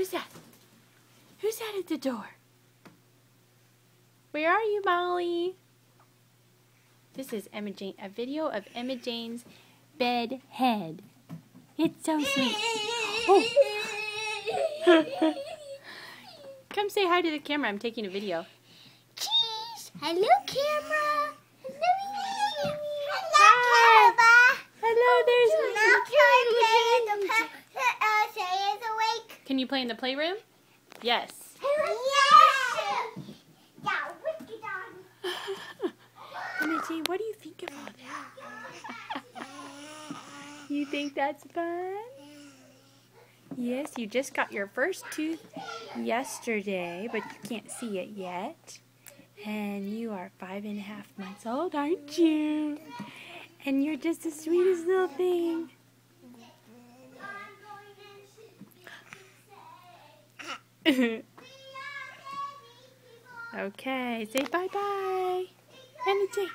Who's that? Who's that at the door? Where are you, Molly? This is Emma Jane, a video of Emma Jane's bed head. It's so sweet. Oh. Come say hi to the camera. I'm taking a video. Cheese. Hello, camera. Hello, Hi. Hello, there's Say is awake. Can you play in the playroom? Yes. Yes. Yeah, wicked on. Emma Jane, what do you think of all that? You think that's fun? Yes, you just got your first tooth yesterday, but you can't see it yet. And you are 5.5 months old, aren't you? And you're just the sweetest little thing. Okay, say bye-bye. Emma Jane.